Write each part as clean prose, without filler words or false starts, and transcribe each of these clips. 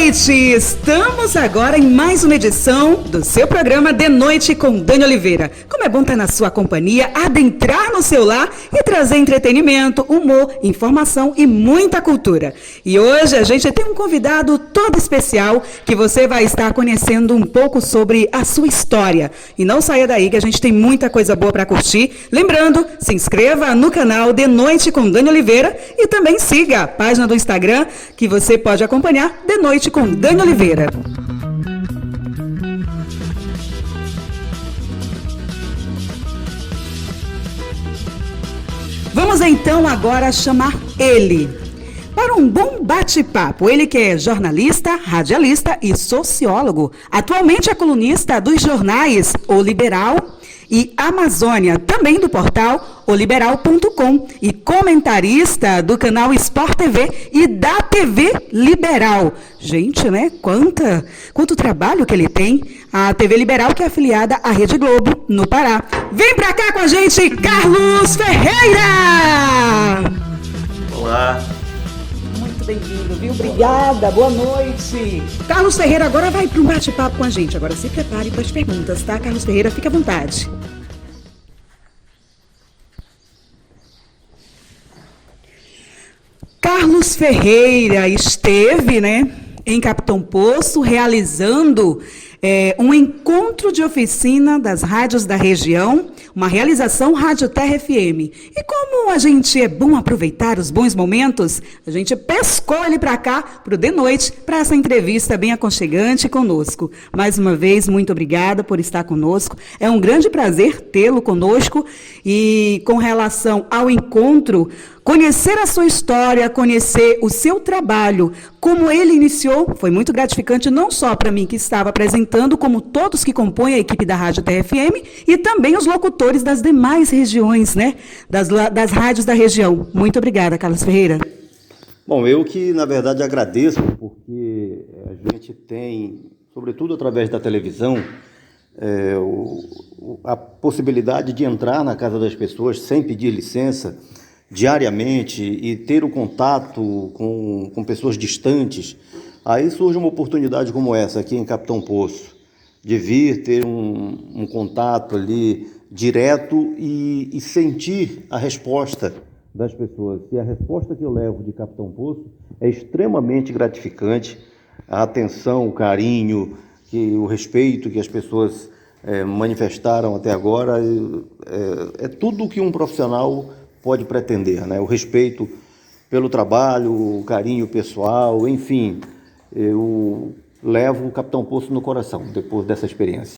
noite! Estamos agora em mais uma edição do seu programa De Noite com Dani Oliveira. Como é bom estar na sua companhia, adentrar no seu lar e trazer entretenimento, humor, informação e muita cultura. E hoje a gente tem um convidado todo especial que você vai estar conhecendo um pouco sobre a sua história. E não saia daí que a gente tem muita coisa boa para curtir. Lembrando, se inscreva no canal De Noite com Dani Oliveira e também siga a página do Instagram que você pode acompanhar De Noite com Dani Oliveira. Vamos então agora chamar ele para um bom bate-papo. Ele que é jornalista, radialista e sociólogo. Atualmente é colunista dos jornais O Liberal e Amazônia, também do portal oliberal.com e comentarista do canal Sport TV e da TV Liberal. Gente, né? Quanto trabalho que ele tem. A TV Liberal que é afiliada à Rede Globo, no Pará. Vem pra cá com a gente, Carlos Ferreira! Olá. Muito bem-vindo, viu? Obrigada, boa noite. Carlos Ferreira agora vai para um bate-papo com a gente. Agora se prepare para as perguntas, tá? Carlos Ferreira, fica à vontade. Carlos Ferreira esteve, em Capitão Poço, realizando um encontro de oficina das rádios da região, uma realização Rádio Terra FM. E como a gente é bom aproveitar os bons momentos, a gente pescou ele para cá, para o De Noite, para essa entrevista bem aconchegante conosco. Mais uma vez, muito obrigada por estar conosco. É um grande prazer tê-lo conosco. E com relação ao encontro, conhecer a sua história, conhecer o seu trabalho, como ele iniciou, foi muito gratificante, não só para mim que estava apresentando, como todos que compõem a equipe da Rádio Terra FM e também os locutores das demais regiões, das rádios da região. Muito obrigada, Carlos Ferreira. Bom, eu que, na verdade, agradeço, porque a gente tem, sobretudo através da televisão, a possibilidade de entrar na casa das pessoas sem pedir licença, diariamente, e ter o contato com pessoas distantes. Aí surge uma oportunidade como essa aqui em Capitão Poço, de vir ter um contato ali direto e sentir a resposta das pessoas. E a resposta que eu levo de Capitão Poço é extremamente gratificante. A atenção, o carinho, o respeito que as pessoas manifestaram até agora é tudo o que um profissional pode pretender, né? O respeito pelo trabalho, o carinho pessoal, enfim, eu levo o Capitão Poço no coração depois dessa experiência.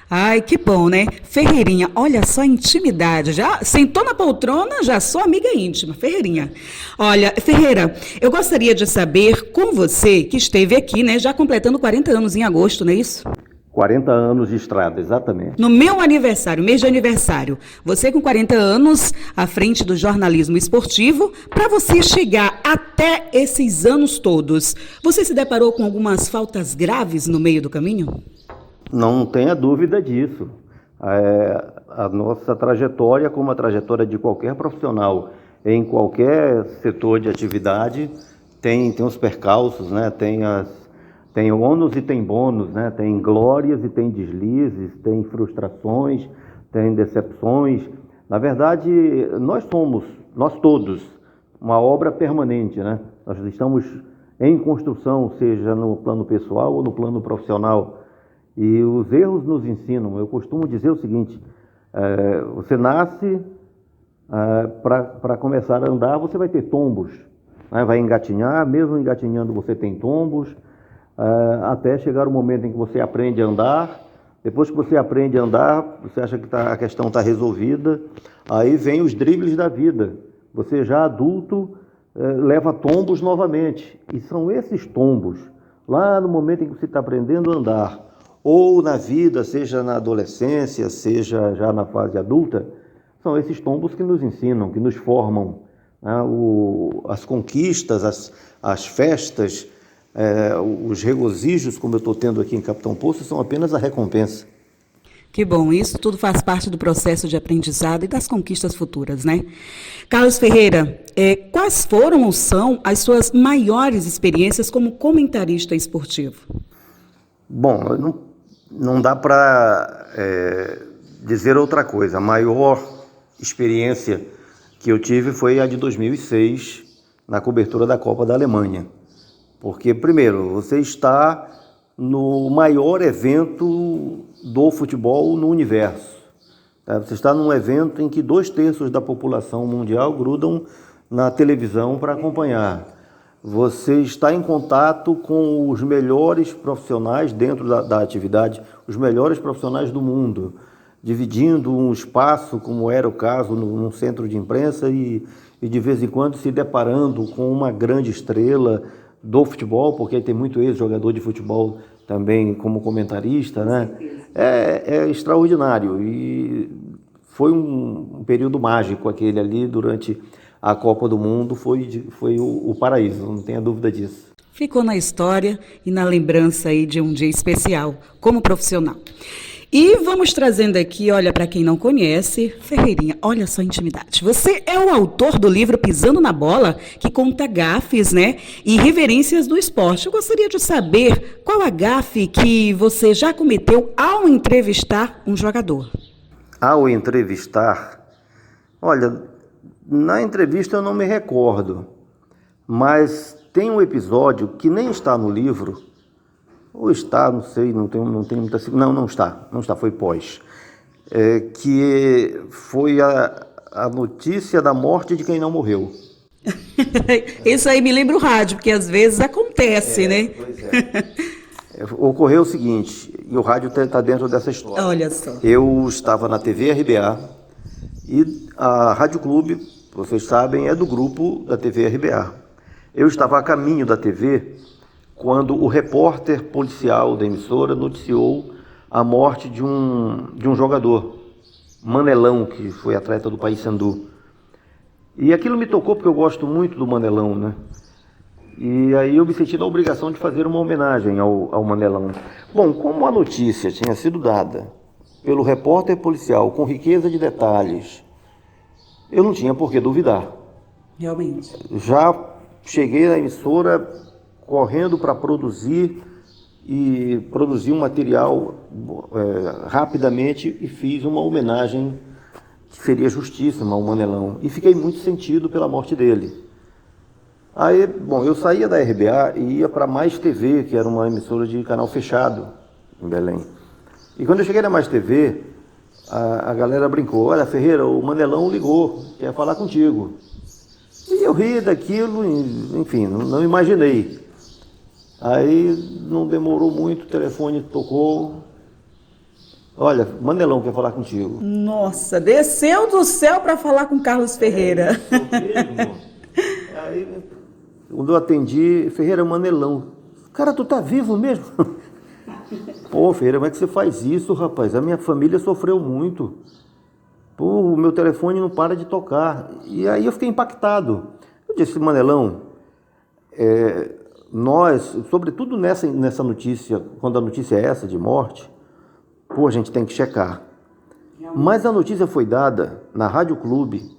Ai, que bom, né? Ferreirinha, olha só a intimidade. Já sentou na poltrona, já sou amiga íntima. Ferreirinha. Olha, Ferreira, eu gostaria de saber com você, que esteve aqui, já completando 40 anos em agosto, não é isso? 40 anos de estrada, exatamente. No meu aniversário, mês de aniversário, você com 40 anos à frente do jornalismo esportivo, para você chegar até esses anos todos, você se deparou com algumas faltas graves no meio do caminho? Não tenha dúvida disso. A nossa trajetória, como a trajetória de qualquer profissional em qualquer setor de atividade, tem os percalços, né? Tem ônus e tem bônus, né? Tem glórias e tem deslizes, tem frustrações, tem decepções. Na verdade, nós todos, uma obra permanente, né? Nós estamos em construção, seja no plano pessoal ou no plano profissional. E os erros nos ensinam. Eu costumo dizer o seguinte, você nasce, para começar a andar, você vai ter tombos, né? Vai engatinhar, mesmo engatinhando você tem tombos, até chegar o momento em que você aprende a andar. Depois que você aprende a andar, você acha que a questão está resolvida, aí vem os dribles da vida. Você já adulto leva tombos novamente, e são esses tombos, lá no momento em que você está aprendendo a andar, ou na vida, seja na adolescência, seja já na fase adulta, são esses tombos que nos ensinam, que nos formam, né? As conquistas, as festas, os regozijos, como eu estou tendo aqui em Capitão Poço, são apenas a recompensa. Que bom, isso tudo faz parte do processo de aprendizado e das conquistas futuras, né? Carlos Ferreira, quais foram ou são as suas maiores experiências como comentarista esportivo? Bom, não dá para dizer outra coisa. A maior experiência que eu tive foi a de 2006, na cobertura da Copa da Alemanha. Porque, primeiro, você está no maior evento do futebol no universo. Você está num evento em que 2/3 da população mundial grudam na televisão para acompanhar. Você está em contato com os melhores profissionais dentro da atividade, os melhores profissionais do mundo, dividindo um espaço, como era o caso num centro de imprensa, e de vez em quando se deparando com uma grande estrela do futebol, porque tem muito ex-jogador de futebol também como comentarista, né? É extraordinário, e foi um período mágico aquele ali durante a Copa do Mundo, foi o paraíso, não tenha dúvida disso. Ficou na história e na lembrança aí de um dia especial como profissional. E vamos trazendo aqui, olha, para quem não conhece, Ferreirinha, olha só a intimidade. Você é o autor do livro Pisando na Bola, que conta gafes, né, e reverências do esporte. Eu gostaria de saber qual a gafe que você já cometeu ao entrevistar um jogador. Ao entrevistar, olha, na entrevista eu não me recordo, mas tem um episódio que nem está no livro, ou está, não sei, não tem muita... Não está, foi pós. Que foi a notícia da morte de quem não morreu. Isso aí me lembra o rádio, porque às vezes acontece, né? Pois é. Ocorreu o seguinte, e o rádio está dentro dessa história. Olha só. Eu estava na TV RBA e a Rádio Clube, vocês sabem, é do grupo da TV RBA. Eu estava a caminho da TV quando o repórter policial da emissora noticiou a morte de um jogador, Manelão, que foi atleta do Paysandu. E aquilo me tocou porque eu gosto muito do Manelão, né? E aí eu me senti na obrigação de fazer uma homenagem ao Manelão. Bom, como a notícia tinha sido dada pelo repórter policial com riqueza de detalhes, eu não tinha por que duvidar. Realmente. Já cheguei na emissora correndo para produzir um material rapidamente e fiz uma homenagem que seria justíssima ao Manelão. E fiquei muito sentido pela morte dele. Aí, bom, eu saía da RBA e ia para Mais TV, que era uma emissora de canal fechado em Belém. E quando eu cheguei na Mais TV, a galera brincou: olha, Ferreira, o Manelão ligou, quer falar contigo. E eu ri daquilo, enfim, não imaginei. Aí não demorou muito, o telefone tocou. Olha, Manelão quer falar contigo. Nossa, desceu do céu para falar com Carlos Ferreira. Mesmo. Aí, quando eu atendi, Ferreira, Manelão. Cara, tu tá vivo mesmo? Pô, Ferreira, como é que você faz isso, rapaz? A minha família sofreu muito. Pô, o meu telefone não para de tocar. E aí eu fiquei impactado. Eu disse: Manelão, nós, sobretudo nessa notícia, quando a notícia é essa de morte, pô, a gente tem que checar. Mas a notícia foi dada na Rádio Clube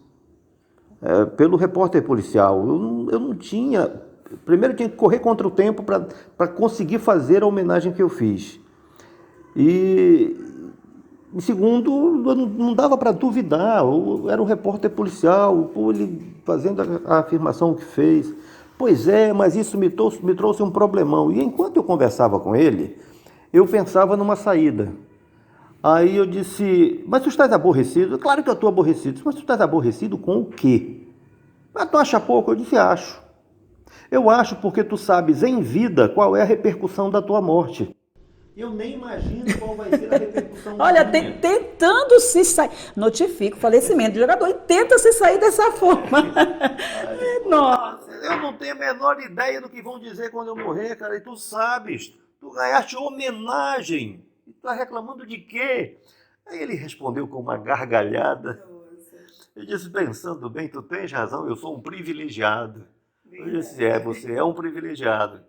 pelo repórter policial. Eu não tinha... Primeiro, eu tinha que correr contra o tempo para conseguir fazer a homenagem que eu fiz. E segundo, não dava para duvidar. Era um repórter policial, pô, ele fazendo a afirmação que fez. Pois é, mas isso me trouxe um problemão. E enquanto eu conversava com ele, eu pensava numa saída. Aí eu disse: mas tu estás aborrecido? Claro que eu estou aborrecido. Mas tu estás aborrecido com o quê? Mas tu acha pouco? Eu disse: acho. Eu acho porque tu sabes em vida qual é a repercussão da tua morte. Eu nem imagino qual vai ser a repercussão. Olha, tentando se sair. Notifica o falecimento do jogador e tenta se sair dessa forma. Nossa. Eu não tenho a menor ideia do que vão dizer quando eu morrer, cara. E tu sabes, tu ganhaste homenagem. E tu tá reclamando de quê? Aí ele respondeu com uma gargalhada. Eu disse: pensando bem, tu tens razão, eu sou um privilegiado. Eu disse: você é um privilegiado.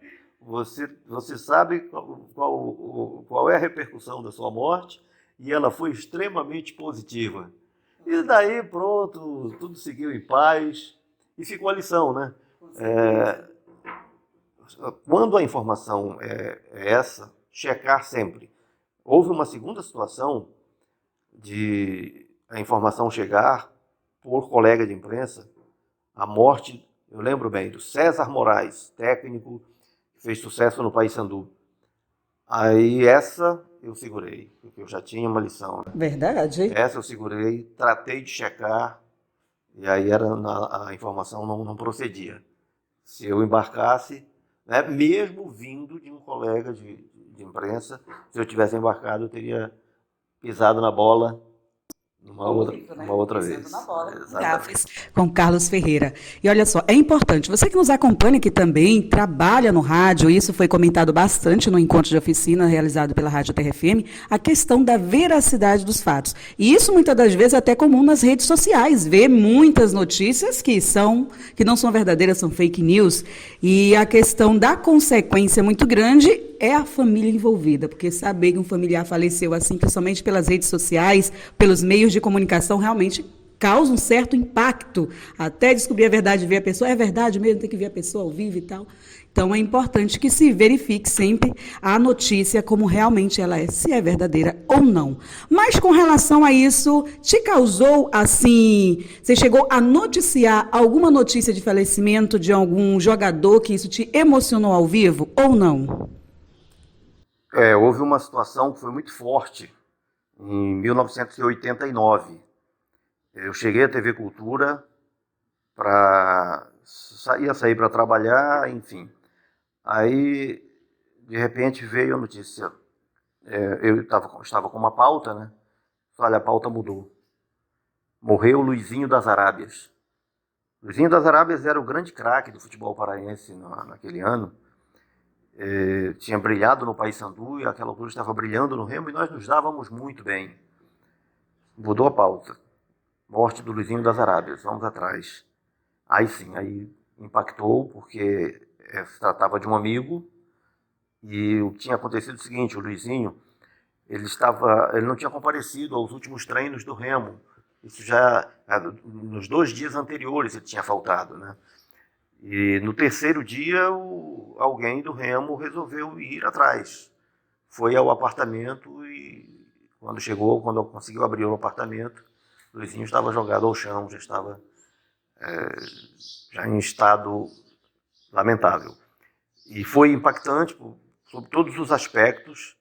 Você sabe qual é a repercussão da sua morte e ela foi extremamente positiva. E daí, pronto, tudo seguiu em paz e ficou a lição, né? Quando a informação é essa, checar sempre. Houve uma segunda situação de a informação chegar por colega de imprensa, a morte, eu lembro bem, do César Moraes, técnico que fez sucesso no Paysandu. Aí essa eu segurei, porque eu já tinha uma lição. Né? Verdade. Essa eu segurei, tratei de checar, e aí a informação não procedia. Se eu embarcasse, né, mesmo vindo de um colega de imprensa, se eu tivesse embarcado, eu teria pisado na bola uma outra vez. Gafes com Carlos Ferreira. E olha só, é importante, você que nos acompanha, que também trabalha no rádio, isso foi comentado bastante no encontro de oficina realizado pela Rádio TRFM, a questão da veracidade dos fatos. E isso muitas das vezes é até comum nas redes sociais, ver muitas notícias que não são verdadeiras, são fake news, e a questão da consequência muito grande é a família envolvida, porque saber que um familiar faleceu assim, principalmente pelas redes sociais, pelos meios de comunicação, realmente causa um certo impacto, até descobrir a verdade, ver a pessoa, é verdade mesmo, tem que ver a pessoa ao vivo e tal. Então, é importante que se verifique sempre a notícia como realmente ela é, se é verdadeira ou não. Mas, com relação a isso, te causou, assim, você chegou a noticiar alguma notícia de falecimento de algum jogador que isso te emocionou ao vivo ou não? Houve uma situação que foi muito forte em 1989. Eu cheguei à TV Cultura, ia sair para trabalhar, enfim. Aí, de repente, veio a notícia. Eu estava com uma pauta, né? Olha, a pauta mudou. Morreu Luizinho das Arábias. Luizinho das Arábias era o grande craque do futebol paraense naquele ano. Tinha brilhado no Paysandu e àquela altura estava brilhando no Remo e nós nos dávamos muito bem. Mudou a pauta. Morte do Luizinho das Arábias, vamos atrás. Aí sim, aí impactou porque se tratava de um amigo e o que tinha acontecido é o seguinte, o Luizinho, ele não tinha comparecido aos últimos treinos do Remo. Isso já, nos 2 dias anteriores ele tinha faltado, né? E no terceiro dia, alguém do Remo resolveu ir atrás. Foi ao apartamento e quando conseguiu abrir o apartamento, o Luizinho estava jogado ao chão, já estava já em estado lamentável. E foi impactante sobre todos os aspectos.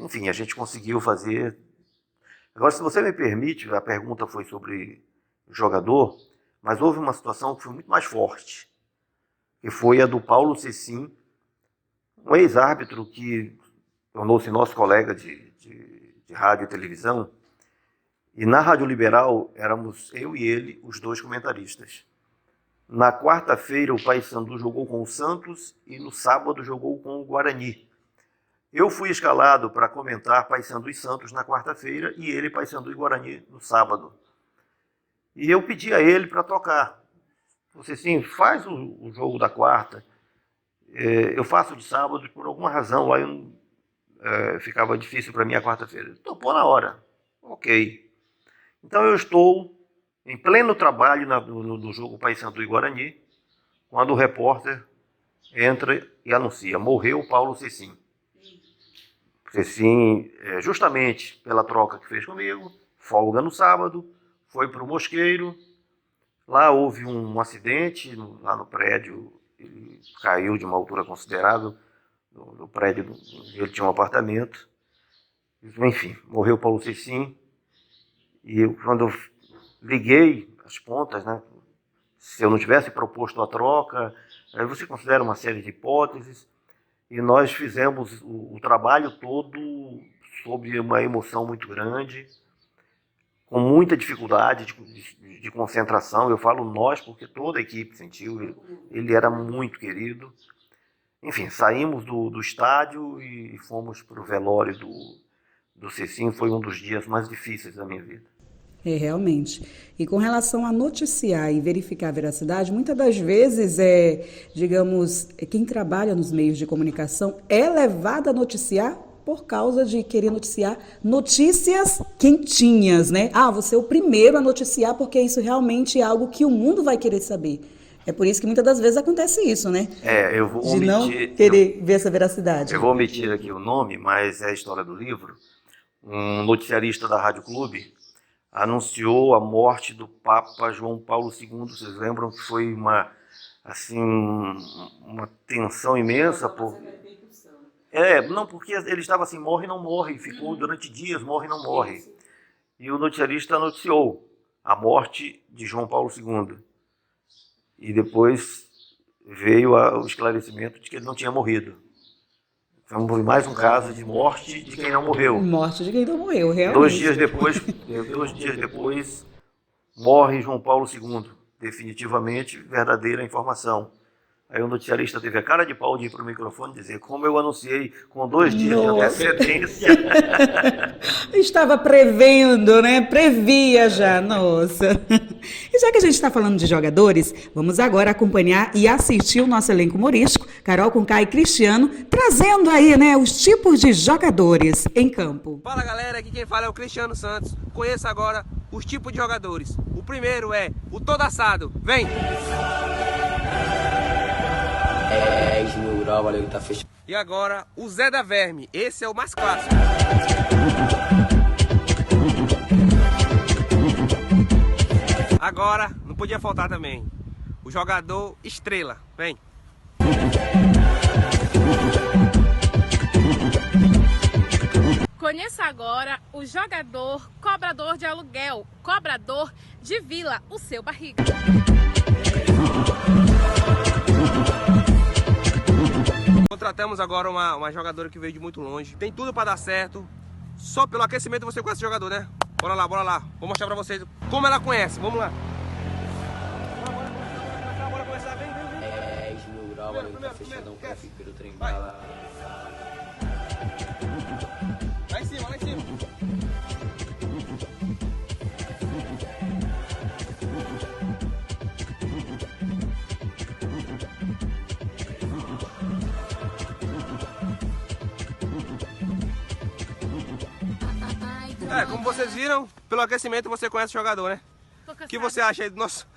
Enfim, a gente conseguiu fazer. Agora, se você me permite, a pergunta foi sobre o jogador, mas houve uma situação que foi muito mais forte, que foi a do Paulo Cecim, um ex-árbitro que tornou-se nosso colega de rádio e televisão, e na Rádio Liberal éramos eu e ele, os 2 comentaristas. Na quarta-feira o Paysandu jogou com o Santos e no sábado jogou com o Guarani. Eu fui escalado para comentar Paysandu e Santos na quarta-feira e ele Paysandu e Guarani no sábado. E eu pedi a ele para trocar. Você sim, faz o jogo da quarta. Eu faço de sábado, por alguma razão lá ficava difícil para mim a quarta-feira. Topou na hora. Ok. Então eu estou em pleno trabalho no jogo Paysandu e Guarani, quando o repórter entra e anuncia: morreu Paulo Cecim. Cecim, justamente pela troca que fez comigo, folga no sábado, foi para o Mosqueiro, lá houve um acidente, lá no prédio, ele caiu de uma altura considerável, no prédio onde ele tinha um apartamento, enfim, morreu Paulo Cecim, e quando eu liguei as pontas, né, se eu não tivesse proposto a troca, aí você considera uma série de hipóteses, e nós fizemos o trabalho todo sob uma emoção muito grande, com muita dificuldade de concentração. Eu falo nós porque toda a equipe sentiu, ele era muito querido. Enfim, saímos do estádio e fomos para o velório do Cecim. Foi um dos dias mais difíceis da minha vida. Realmente. E com relação a noticiar e verificar a veracidade, muitas das vezes, digamos, quem trabalha nos meios de comunicação é levado a noticiar por causa de querer noticiar notícias quentinhas, né? Ah, você é o primeiro a noticiar porque isso realmente é algo que o mundo vai querer saber. É por isso que muitas das vezes acontece isso, né? Eu vou de não querer ver essa veracidade. Eu vou omitir aqui o nome, mas é a história do livro. Um noticiarista da Rádio Clube anunciou a morte do Papa João Paulo II. Vocês lembram que foi uma tensão imensa? Não, porque ele estava assim, morre, não morre. Ficou durante dias, morre, não morre. E o noticiarista noticiou a morte de João Paulo II. E depois veio o esclarecimento de que ele não tinha morrido. Então, foi mais um caso de morte de quem não morreu. Morte de quem não morreu, realmente. 2 dias depois, morre João Paulo II. Definitivamente, verdadeira informação. Aí o noticiarista teve a cara de pau de ir para o microfone e dizer: como eu anunciei com 2 dias de antecedência. Estava prevendo, né? Previa já, nossa. E já que a gente está falando de jogadores, vamos agora acompanhar e assistir o nosso elenco humorístico, Carol Conká e Cristiano, trazendo aí, né, os tipos de jogadores em campo. Fala galera, aqui quem fala é o Cristiano Santos. Conheça agora os tipos de jogadores. O primeiro é o todo assado. Vem! 10 mil graus, valeu que tá fechado. E agora o Zé da Verme. Esse é o mais clássico. Agora, não podia faltar também o jogador estrela. Vem! Conheça agora o jogador cobrador de aluguel, cobrador de vila, o seu barriga. Contratamos agora uma jogadora que veio de muito longe. Tem tudo para dar certo. Só pelo aquecimento você conhece o jogador, né? Bora lá. Vou mostrar pra vocês como ela conhece. Vamos lá. Bora começar. Vem. 10 mil graus, valeu que tá fechadão. Fica pelo trem bala. Lá em cima. Como vocês viram, pelo aquecimento você conhece o jogador, né? O que você acha aí do nosso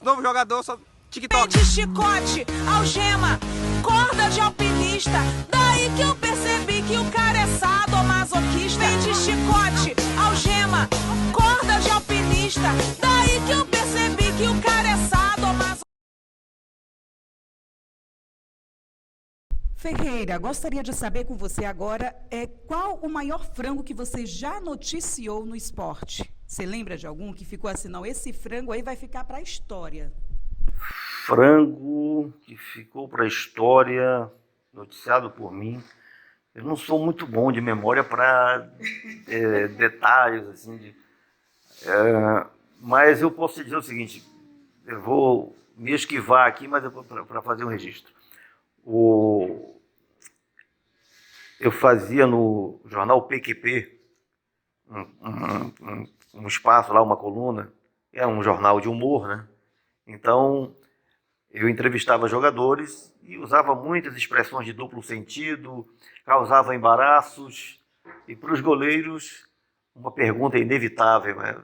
novo jogador, só TikTok? De chicote, algema, corda de alpinista. Daí que eu percebi que o cara é sadomasoquista. Vem de chicote, algema, corda de alpinista. Daí que eu percebi que o cara é sadomasoquista. Ferreira, gostaria de saber com você agora qual o maior frango que você já noticiou no esporte? Você lembra de algum que ficou assim, não, esse frango aí vai ficar para a história? Frango que ficou para a história, noticiado por mim. Eu não sou muito bom de memória para detalhes, assim, mas eu posso te dizer o seguinte, eu vou me esquivar aqui, mas para fazer um registro. Eu fazia no jornal PQP um espaço lá, uma coluna, é um jornal de humor, né? Então, eu entrevistava jogadores e usava muitas expressões de duplo sentido, causava embaraços, e para os goleiros, uma pergunta inevitável, né?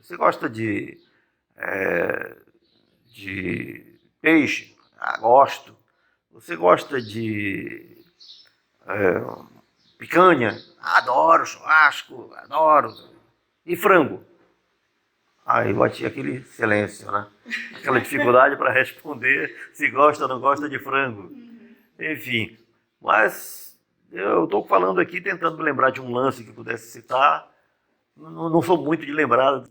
Você gosta de peixe? Ah, gosto. Você gosta de picanha? Adoro churrasco, adoro. E frango? Aí batia aquele silêncio, né? Aquela dificuldade para responder se gosta ou não gosta de frango. Enfim, mas eu estou falando aqui tentando me lembrar de um lance que pudesse citar. Não sou muito de lembrar.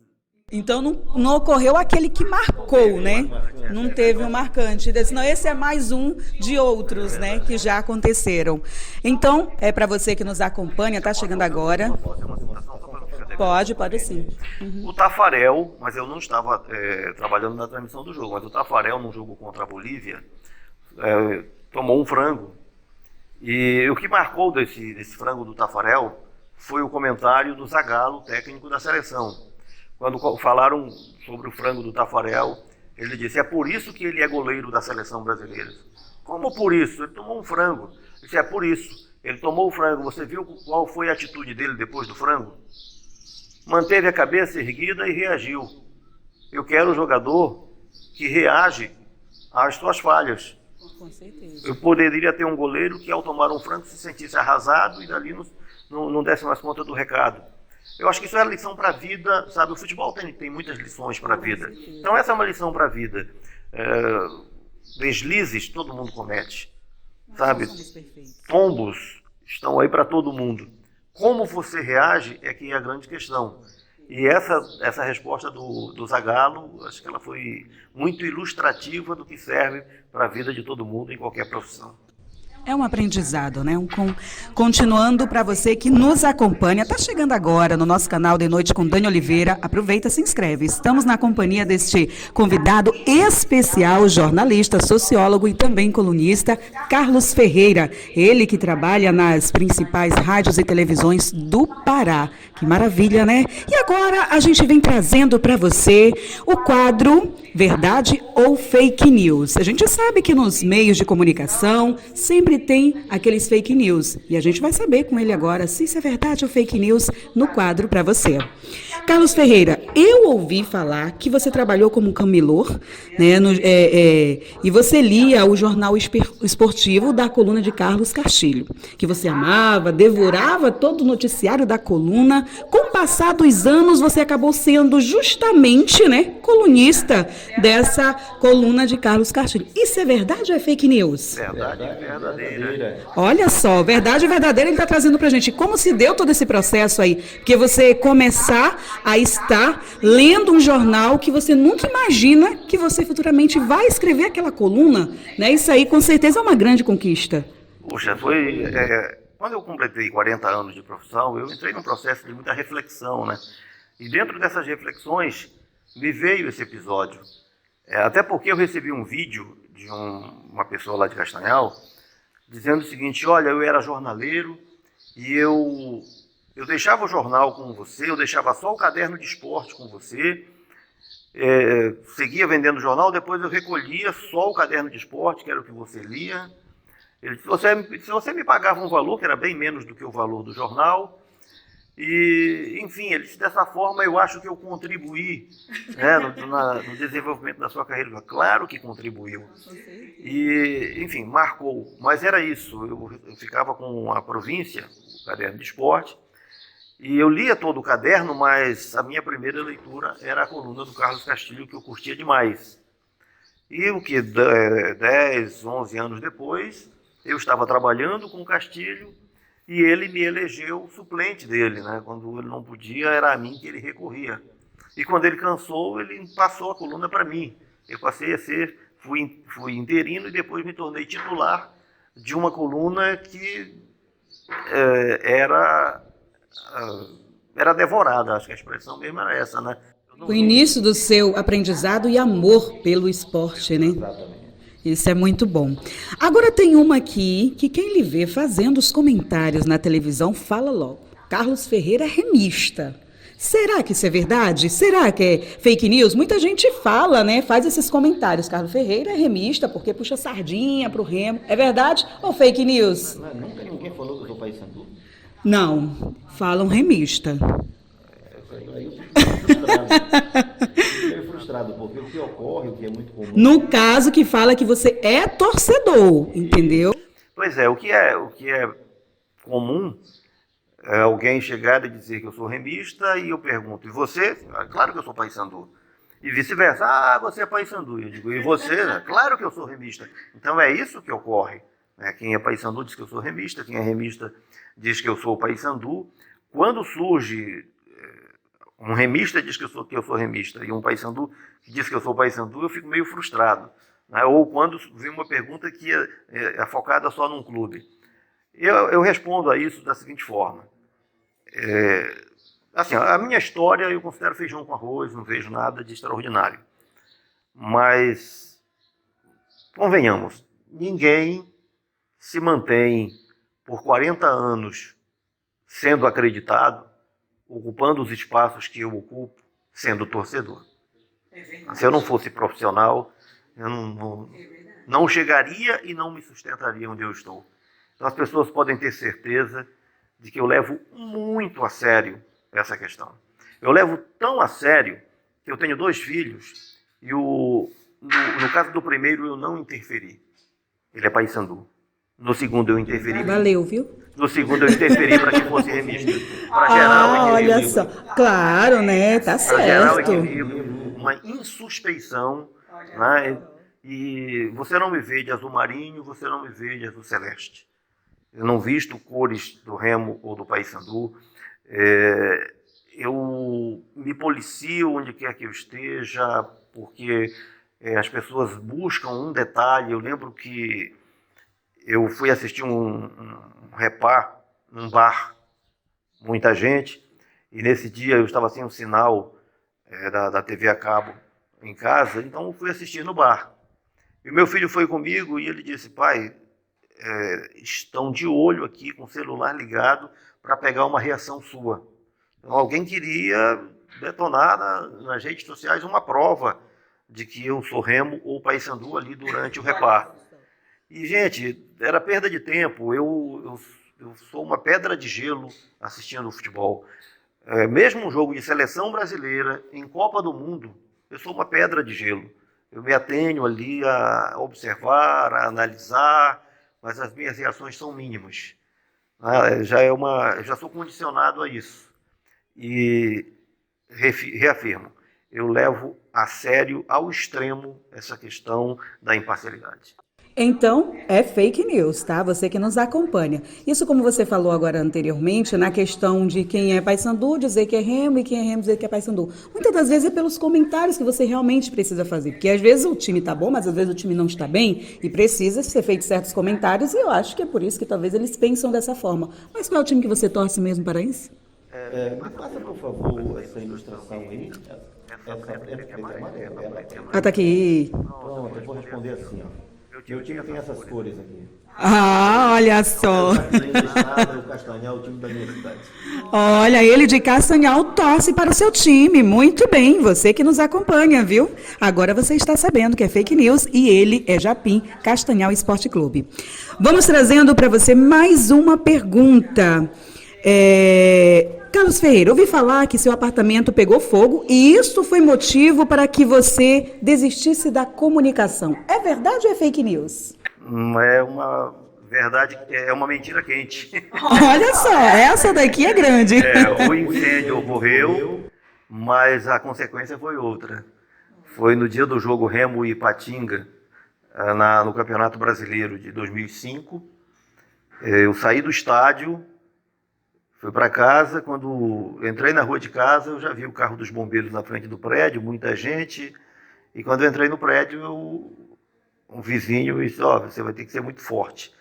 Então não ocorreu aquele que marcou, né? Não teve um marcante. Senão esse é mais um de outros, né? Que já aconteceram. Então, para você que nos acompanha, está chegando agora. Pode sim. O Taffarel, mas eu não estava trabalhando na transmissão do jogo, mas o Taffarel, num jogo contra a Bolívia, tomou um frango. E o que marcou desse frango do Taffarel foi o comentário do Zagallo, técnico da seleção. Quando falaram sobre o frango do Taffarel, ele disse: é por isso que ele é goleiro da seleção brasileira. Como por isso? Ele tomou um frango. Ele disse: é por isso Ele tomou o frango, você viu qual foi a atitude dele depois do frango? Manteve a cabeça erguida e reagiu. Eu quero um jogador que reage às suas falhas. Com certeza. Eu poderia ter um goleiro que, ao tomar um frango, se sentisse arrasado e dali não desse mais conta do recado. Eu acho que isso é lição para a vida, sabe? O futebol tem muitas lições para a vida. Então essa é uma lição para a vida. Deslizes todo mundo comete, sabe? Tombos estão aí para todo mundo. Como você reage é que é a grande questão. E essa resposta do Zagallo, acho que ela foi muito ilustrativa do que serve para a vida de todo mundo em qualquer profissão. É um aprendizado, né? Continuando para você que nos acompanha, está chegando agora no nosso canal De Noite com Dani Oliveira, aproveita e se inscreve. Estamos na companhia deste convidado especial, jornalista, sociólogo e também colunista, Carlos Ferreira. Ele que trabalha nas principais rádios e televisões do Pará. Que maravilha, né? E agora a gente vem trazendo para você o quadro Verdade ou Fake News. A gente sabe que nos meios de comunicação sempre tem aqueles fake news. E a gente vai saber com ele agora se isso é verdade ou fake news no quadro para você. Carlos Ferreira, eu ouvi falar que você trabalhou como camelô, né, e você lia o jornal esportivo da coluna de Carlos Castilho, que você amava, devorava todo o noticiário da coluna. Com o passar dos anos, você acabou sendo justamente, né, colunista dessa coluna de Carlos Castilho. Isso é verdade ou é fake news? Verdade verdadeira. Olha só, verdade verdadeira ele está trazendo para a gente. Como se deu todo esse processo aí? Porque você começar a estar lendo um jornal que você nunca imagina que você futuramente vai escrever aquela coluna, né? Isso aí com certeza é uma grande conquista. Puxa, quando eu completei 40 anos de profissão, eu entrei num processo de muita reflexão, né? E dentro dessas reflexões me veio esse episódio. Até porque eu recebi um vídeo de uma pessoa lá de Castanhal dizendo o seguinte: olha, eu era jornaleiro e eu deixava o jornal com você, eu deixava só o caderno de esporte com você, seguia vendendo o jornal, depois eu recolhia só o caderno de esporte, que era o que você lia. Ele disse, se você me pagava um valor, que era bem menos do que o valor do jornal, e, enfim, ele disse, dessa forma eu acho que eu contribuí, né, no desenvolvimento da sua carreira. Claro que contribuiu. E, enfim, marcou. Mas era isso, eu ficava com a província, o caderno de esporte, e eu lia todo o caderno, mas a minha primeira leitura era a coluna do Carlos Castilho, que eu curtia demais. E o que 10, 11 anos depois, eu estava trabalhando com o Castilho e ele me elegeu suplente dele, né? Quando ele não podia, era a mim que ele recorria. E quando ele cansou, ele passou a coluna para mim. Eu passei a fui interino e depois me tornei titular de uma coluna que era devorada, acho que a expressão mesmo era essa, né? O início do seu aprendizado e amor pelo esporte, né? Exatamente. Isso é muito bom. Agora tem uma aqui que quem lhe vê fazendo os comentários na televisão fala logo. Carlos Ferreira é remista. Será que isso é verdade? Será que é fake news? Muita gente fala, né? Faz esses comentários. Carlos Ferreira é remista porque puxa sardinha pro Remo. É verdade ou fake news? Nunca ninguém falou que eu sou paysandu. Não, falam remista. Aí eu fico frustrado, porque o que ocorre, o que é muito comum... No caso que fala que você é torcedor, entendeu? Pois é, o que é comum é alguém chegar e dizer que eu sou remista e eu pergunto, e você? Claro que eu sou paysandu. E vice-versa, você é paysandu. Eu digo, e você? Claro que eu sou remista. Então é isso que ocorre. Quem é paysandu diz que eu sou remista, quem é remista diz que eu sou paysandu. Quando surge um remista diz que eu sou remista e um paysandu que diz que eu sou paysandu, eu fico meio frustrado. Né? Ou quando vem uma pergunta que é focada só num clube. Eu respondo a isso da seguinte forma. Assim, a minha história eu considero feijão com arroz, não vejo nada de extraordinário. Mas, convenhamos, ninguém se mantém por 40 anos sendo acreditado, ocupando os espaços que eu ocupo, sendo torcedor. Se eu não fosse profissional, eu não chegaria e não me sustentaria onde eu estou. Então as pessoas podem ter certeza de que eu levo muito a sério essa questão. Eu levo tão a sério que eu tenho 2 filhos e no caso do primeiro eu não interferi. Ele é paysandu. No segundo eu interferi. Valeu, viu? No segundo eu interferi para que fosse remista. Para gerar o equilíbrio. Olha só. Claro, né? Tá Para gerar o certo. equilíbrio, uma insuspeição, né? E você não me vê de azul marinho, você não me vê de azul celeste. Eu não visto cores do Remo ou do Paysandu. Eu me policio onde quer que eu esteja, porque as pessoas buscam um detalhe. Eu lembro que eu fui assistir um repá num bar, muita gente, e nesse dia eu estava sem um sinal da TV a cabo em casa, então eu fui assistir no bar. E o meu filho foi comigo e ele disse: pai, estão de olho aqui com o celular ligado para pegar uma reação sua. Então, alguém queria detonar nas redes sociais uma prova de que eu sou Remo ou Paysandu ali durante o repá. E, gente, era perda de tempo. Eu sou uma pedra de gelo assistindo o futebol. Mesmo um jogo de seleção brasileira, em Copa do Mundo, eu sou uma pedra de gelo. Eu me atenho ali a observar, a analisar, mas as minhas reações são mínimas. Já sou condicionado a isso. E reafirmo, eu levo a sério, ao extremo, essa questão da imparcialidade. Então, é fake news, tá? Você que nos acompanha. Isso, como você falou agora anteriormente, na questão de quem é Paysandu dizer que é Remo e quem é Remo dizer que é Paysandu. Muitas das vezes é pelos comentários que você realmente precisa fazer. Porque às vezes o time tá bom, mas às vezes o time não está bem e precisa ser feito certos comentários, e eu acho que é por isso que talvez eles pensam dessa forma. Mas qual é o time que você torce mesmo para isso? Me passa, por favor, essa ilustração aí. Essa amarela. Ah, tá aqui. Pronto, eu vou responder assim, ó. Meu time tem essas cores aqui. Ah, olha só. O Castanhal, o time da minha cidade. Olha, ele de Castanhal torce para o seu time. Muito bem, você que nos acompanha, viu? Agora você está sabendo que é fake news e ele é Japim, Castanhal Esporte Clube. Vamos trazendo para você mais uma pergunta. Carlos Ferreira, ouvi falar que seu apartamento pegou fogo e isso foi motivo para que você desistisse da comunicação. É verdade ou é fake news? É uma verdade, é uma mentira quente. Olha só, essa daqui é grande. O incêndio ocorreu, mas a consequência foi outra. Foi no dia do jogo Remo e Ipatinga, no Campeonato Brasileiro de 2005. Eu saí do estádio, fui para casa. Quando entrei na rua de casa, eu já vi o carro dos bombeiros na frente do prédio, muita gente. E quando eu entrei no prédio, um vizinho disse: você vai ter que ser muito forte.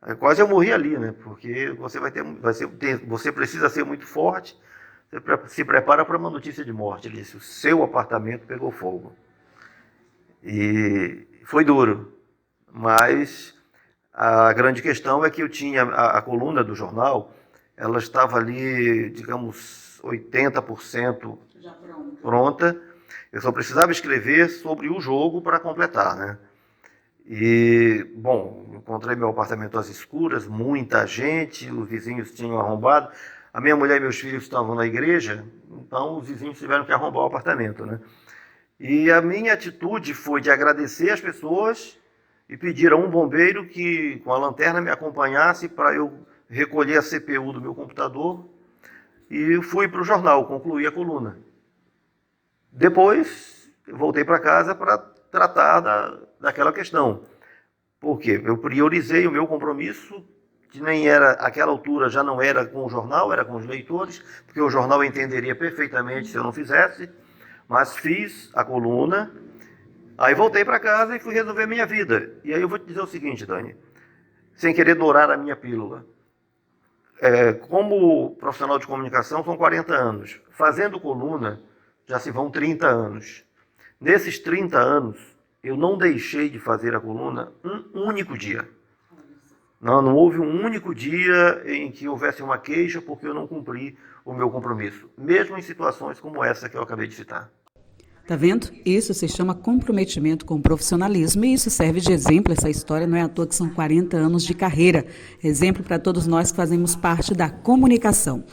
Aí quase eu morri ali, né? Porque você precisa ser muito forte. Você se prepara para uma notícia de morte. Ele disse: o seu apartamento pegou fogo. E foi duro, mas a grande questão é que eu tinha a coluna do jornal. Ela estava ali, digamos, 80% pronta. Eu só precisava escrever sobre o jogo para completar, né? E, bom, encontrei meu apartamento às escuras, muita gente, os vizinhos tinham arrombado. A minha mulher e meus filhos estavam na igreja, então os vizinhos tiveram que arrombar o apartamento, né? E a minha atitude foi de agradecer as pessoas e pedir a um bombeiro que, com a lanterna, me acompanhasse para eu recolhi a CPU do meu computador e fui para o jornal, concluí a coluna. Depois, voltei para casa para tratar daquela questão. Por quê? Eu priorizei o meu compromisso, que nem era, àquela altura já não era com o jornal, era com os leitores, porque o jornal entenderia perfeitamente se eu não fizesse, mas fiz a coluna, aí voltei para casa e fui resolver minha vida. E aí eu vou te dizer o seguinte, Dani, sem querer dourar a minha pílula. Como profissional de comunicação, são 40 anos. Fazendo coluna, já se vão 30 anos. Nesses 30 anos, eu não deixei de fazer a coluna um único dia. Não houve um único dia em que houvesse uma queixa porque eu não cumpri o meu compromisso, mesmo em situações como essa que eu acabei de citar. Tá vendo? Isso se chama comprometimento com o profissionalismo e isso serve de exemplo. Essa história não é à toa que são 40 anos de carreira. Exemplo para todos nós que fazemos parte da comunicação.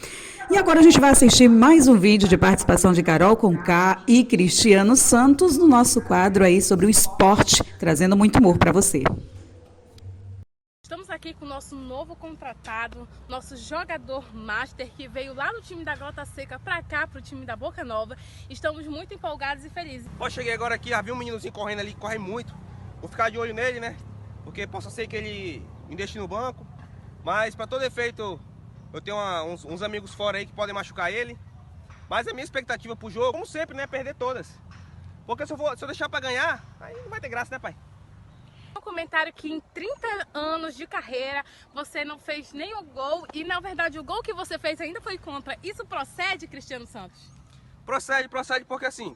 E agora a gente vai assistir mais um vídeo de participação de Carol Conká e Cristiano Santos no nosso quadro aí sobre o esporte, trazendo muito humor para você. Estamos aqui com o nosso novo contratado, nosso jogador master, que veio lá do time da Grota Seca para cá, para o time da Boca Nova. Estamos muito empolgados e felizes. Ó, cheguei agora aqui, já vi um meninozinho correndo ali, que corre muito. Vou ficar de olho nele, né? Porque possa ser que ele investe no banco. Mas para todo efeito, eu tenho uns amigos fora aí que podem machucar ele. Mas a minha expectativa pro jogo, como sempre, né? Perder todas. Porque se eu deixar para ganhar, aí não vai ter graça, né, pai? Um comentário que em 30 anos de carreira você não fez nenhum gol e na verdade o gol que você fez ainda foi contra. Isso procede, Cristiano Santos? Procede porque assim,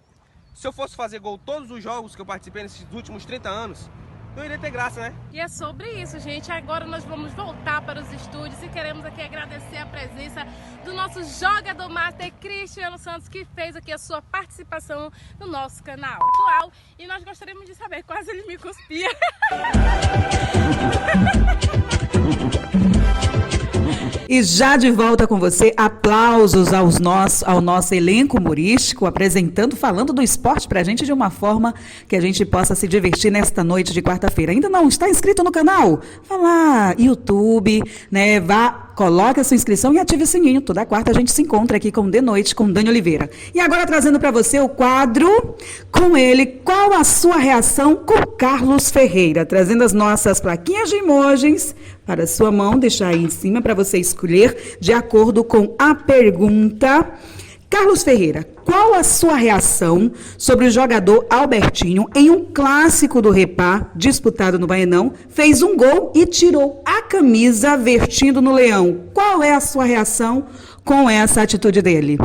se eu fosse fazer gol todos os jogos que eu participei nesses últimos 30 anos, não iria ter graça, né? E é sobre isso, gente. Agora nós vamos voltar para os estúdios e queremos aqui agradecer a presença do nosso jogador master Cristiano Santos, que fez aqui a sua participação no nosso canal atual. E nós gostaríamos de saber, quase ele me cuspia. E já de volta com você, aplausos ao nosso elenco humorístico, apresentando, falando do esporte pra gente de uma forma que a gente possa se divertir nesta noite de quarta-feira. Ainda não está inscrito no canal? Vá lá, YouTube, né? Coloque a sua inscrição e ative o sininho. Toda quarta a gente se encontra aqui com De Noite com Dani Oliveira. E agora trazendo para você o quadro com ele, qual a sua reação com Carlos Ferreira? Trazendo as nossas plaquinhas de emojis para a sua mão, deixar aí em cima para você escolher de acordo com a pergunta. Carlos Ferreira, qual a sua reação sobre o jogador Albertinho em um clássico do Repá, disputado no Baenão, fez um gol e tirou a camisa vertindo no leão? Qual é a sua reação com essa atitude dele?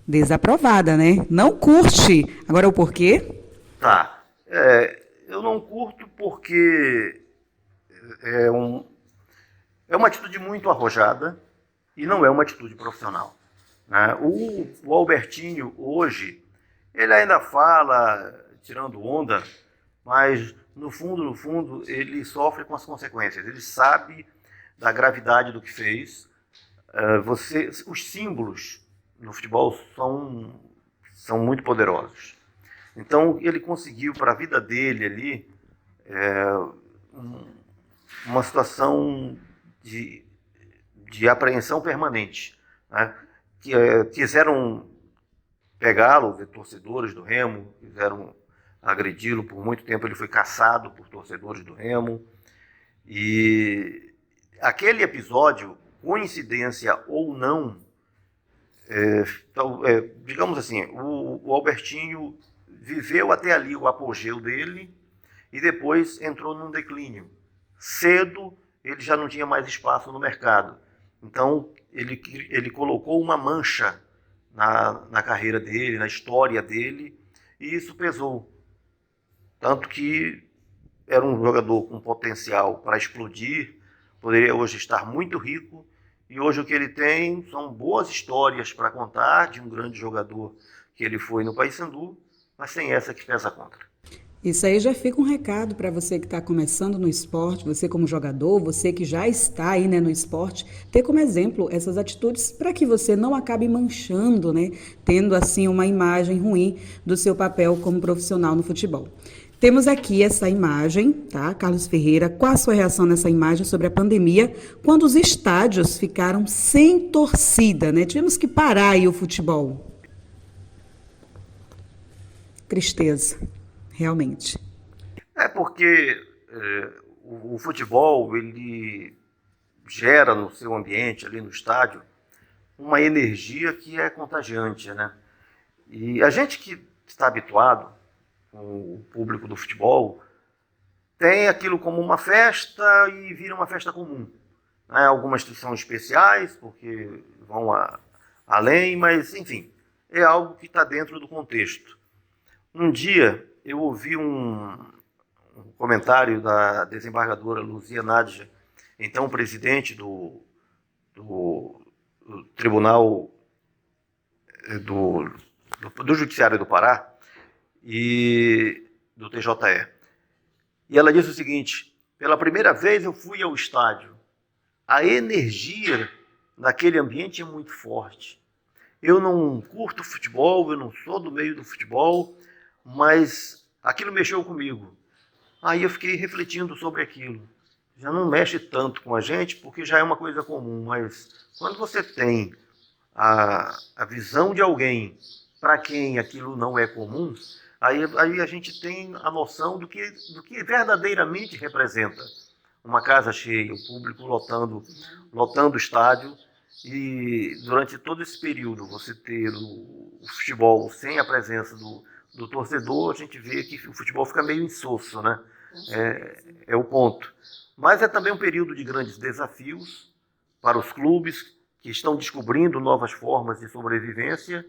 Desaprovada, né? Não curte. Agora o porquê? Tá. Eu não curto porque é uma atitude muito arrojada e não é uma atitude profissional, né? O Albertinho, hoje, ele ainda fala, tirando onda, mas no fundo, ele sofre com as consequências. Ele sabe da gravidade do que fez. Os símbolos no futebol são muito poderosos. Então, ele conseguiu, para a vida dele ali, uma situação de apreensão permanente, né? Quiseram pegá-lo, os torcedores do Remo, quiseram agredi-lo. Por muito tempo ele foi caçado por torcedores do Remo. E aquele episódio, coincidência ou não, digamos assim, o Albertinho viveu até ali o apogeu dele e depois entrou num declínio. Cedo ele já não tinha mais espaço no mercado. Então ele colocou uma mancha na carreira dele, na história dele, e isso pesou. Tanto que era um jogador com potencial para explodir, poderia hoje estar muito rico, e hoje o que ele tem são boas histórias para contar de um grande jogador que ele foi no Paysandu, mas sem essa que pesa contra. Isso aí já fica um recado para você que está começando no esporte, você como jogador, você que já está aí, né, no esporte, ter como exemplo essas atitudes para que você não acabe manchando, né, tendo assim uma imagem ruim do seu papel como profissional no futebol. Temos aqui essa imagem, tá, Carlos Ferreira? Qual a sua reação nessa imagem sobre a pandemia, quando os estádios ficaram sem torcida, né? Tivemos que parar aí o futebol. Tristeza. Realmente. Porque o futebol, ele gera no seu ambiente, ali no estádio, uma energia que é contagiante, né? E a gente que está habituado com o público do futebol, tem aquilo como uma festa e vira uma festa comum, né? Algumas são especiais, porque vão além, mas, enfim, é algo que está dentro do contexto. Um dia, eu ouvi um comentário da desembargadora Luzia Nádia, então presidente do Tribunal do Judiciário do Pará e do TJE. E ela disse o seguinte: pela primeira vez eu fui ao estádio. A energia naquele ambiente é muito forte. Eu não curto futebol, eu não sou do meio do futebol, mas aquilo mexeu comigo. Aí eu fiquei refletindo sobre aquilo. Já não mexe tanto com a gente, porque já é uma coisa comum, mas quando você tem a visão de alguém para quem aquilo não é comum, aí a gente tem a noção do que verdadeiramente representa uma casa cheia, o público lotando o estádio, e durante todo esse período você ter o futebol sem a presença do torcedor, a gente vê que o futebol fica meio insosso, né? É o ponto. Mas é também um período de grandes desafios para os clubes que estão descobrindo novas formas de sobrevivência,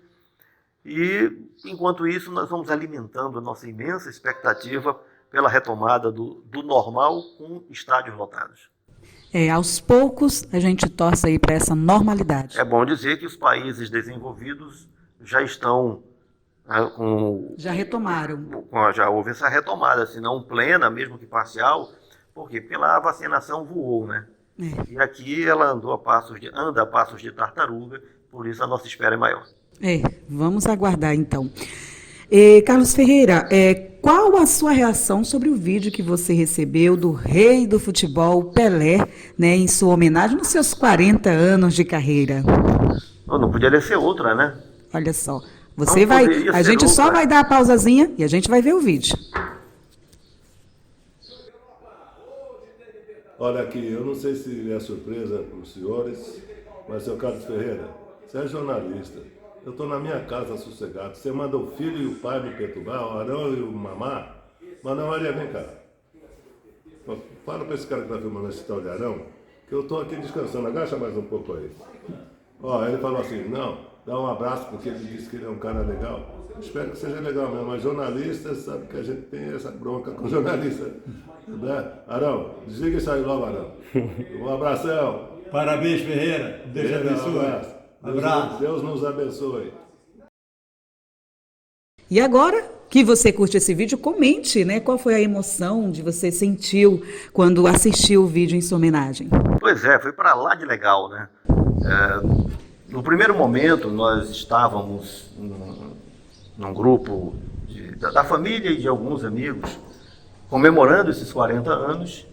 e enquanto isso nós vamos alimentando a nossa imensa expectativa pela retomada do normal com estádios lotados. Aos poucos a gente torce aí para essa normalidade. É bom dizer que os países desenvolvidos já estão já retomaram. Já houve essa retomada, se não plena, mesmo que parcial, porque a vacinação voou, né? E aqui ela anda a passos de tartaruga, por isso a nossa espera é maior. Vamos aguardar então. Carlos Ferreira, qual a sua reação sobre o vídeo que você recebeu do rei do futebol, Pelé, né, em sua homenagem nos seus 40 anos de carreira? Não poderia ser outra, né? Olha só, a gente só vai dar a pausazinha e a gente vai ver o vídeo. Olha aqui, eu não sei se é surpresa para os senhores, mas, seu Carlos Ferreira, você é jornalista. Eu estou na minha casa sossegado. Você manda o filho e o pai me perturbar, o Arão e o Mamá. Manda Maria, vem cá. Fala para esse cara que está filmando esse tal de Arão, que eu estou aqui descansando. Agacha mais um pouco aí. Ele falou assim, não, dá um abraço porque ele disse que ele é um cara legal. Espero que seja legal mesmo, mas jornalista sabe que a gente tem essa bronca com jornalista. Né? Arão, desliga isso aí logo, Arão. Um abração. Parabéns, Ferreira. Deus abençoe. Abraço. Deus nos abençoe. E agora que você curte esse vídeo, comente, né? Qual foi a emoção que você sentiu quando assistiu o vídeo em sua homenagem? Pois foi para lá de legal, né? No primeiro momento, nós estávamos num grupo da família e de alguns amigos comemorando esses 40 anos,